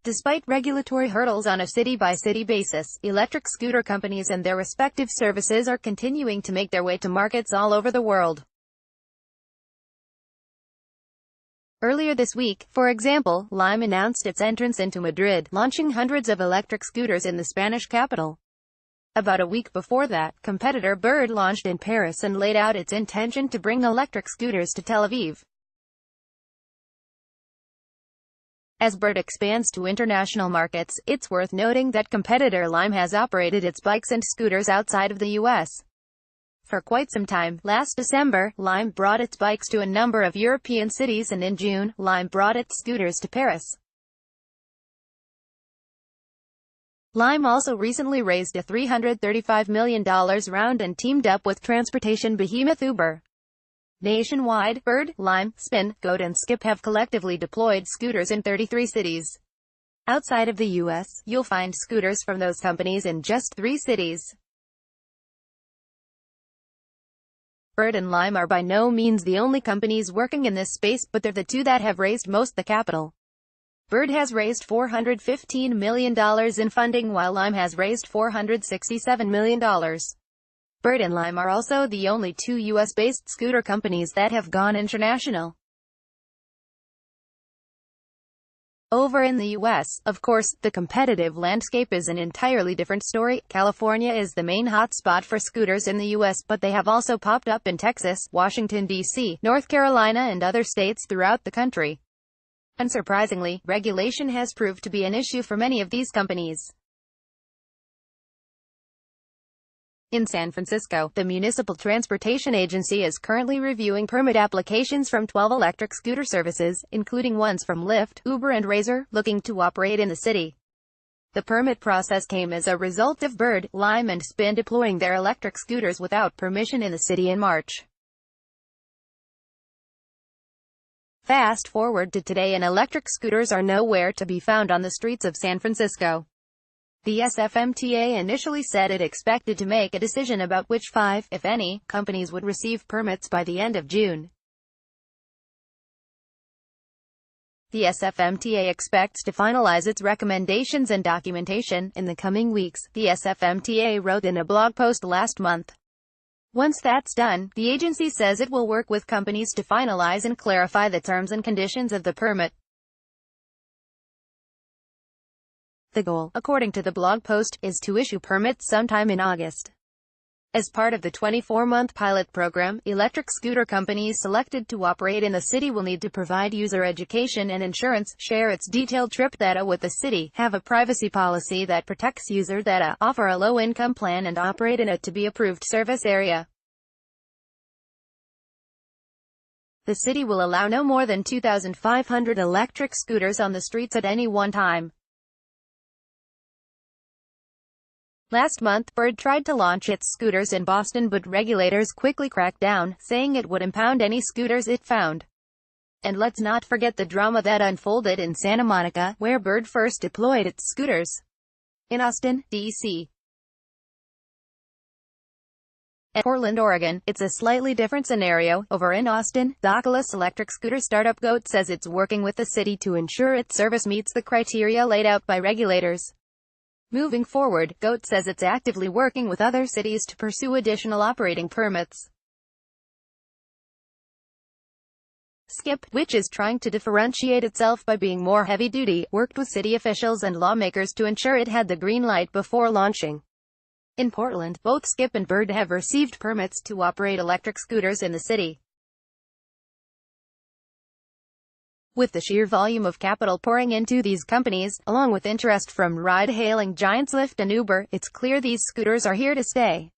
Despite regulatory hurdles on a city-by-city basis, electric scooter companies and their respective services are continuing to make their way to markets all over the world. Earlier this week, for example, Lime announced its entrance into Madrid, launching hundreds of electric scooters in the Spanish capital. About a week before that, competitor Bird launched in Paris and laid out its intention to bring electric scooters to Tel Aviv. As Bird expands to international markets, it's worth noting that competitor Lime has operated its bikes and scooters outside of the U.S. for quite some time. Last December, Lime brought its bikes to a number of European cities, and in June, Lime brought its scooters to Paris. Lime also recently raised a $335 million round and teamed up with transportation behemoth Uber. Nationwide, Bird, Lime, Spin, Goat and Skip have collectively deployed scooters in 33 cities. Outside of the U.S., you'll find scooters from those companies in just 3 cities. Bird and Lime are by no means the only companies working in this space, but they're the two that have raised most the capital. Bird has raised $415 million in funding, while Lime has raised $467 million. Bird and Lime are also the only two U.S.-based scooter companies that have gone international. Over in the U.S., of course, the competitive landscape is an entirely different story. California is the main hotspot for scooters in the U.S., but they have also popped up in Texas, Washington, D.C., North Carolina and other states throughout the country. Unsurprisingly, regulation has proved to be an issue for many of these companies. In San Francisco, the Municipal Transportation Agency is currently reviewing permit applications from 12 electric scooter services, including ones from Lyft, Uber and Razor, looking to operate in the city. The permit process came as a result of Bird, Lime and Spin deploying their electric scooters without permission in the city in March. Fast forward to today and electric scooters are nowhere to be found on the streets of San Francisco. The SFMTA initially said it expected to make a decision about which 5, if any, companies would receive permits by the end of June. The SFMTA expects to finalize its recommendations and documentation in the coming weeks, the SFMTA wrote in a blog post last month. Once that's done, the agency says it will work with companies to finalize and clarify the terms and conditions of the permit. The goal, according to the blog post, is to issue permits sometime in August. As part of the 24-month pilot program, electric scooter companies selected to operate in the city will need to provide user education and insurance, share its detailed trip data with the city, have a privacy policy that protects user data, offer a low-income plan and operate in a to-be-approved service area. The city will allow no more than 2,500 electric scooters on the streets at any one time. Last month, Bird tried to launch its scooters in Boston, but regulators quickly cracked down, saying it would impound any scooters it found. And let's not forget the drama that unfolded in Santa Monica, where Bird first deployed its scooters. In Austin, D.C. and Portland, Oregon, it's a slightly different scenario. Over in Austin, the Oculus electric scooter startup Goat says it's working with the city to ensure its service meets the criteria laid out by regulators. Moving forward, Goat says it's actively working with other cities to pursue additional operating permits. Skip, which is trying to differentiate itself by being more heavy-duty, worked with city officials and lawmakers to ensure it had the green light before launching. In Portland, both Skip and Bird have received permits to operate electric scooters in the city. With the sheer volume of capital pouring into these companies, along with interest from ride-hailing giants Lyft and Uber, it's clear these scooters are here to stay.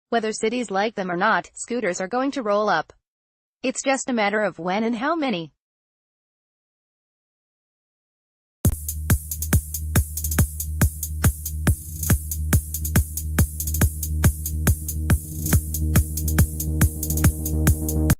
Whether cities like them or not, scooters are going to roll up. It's just a matter of when and how many.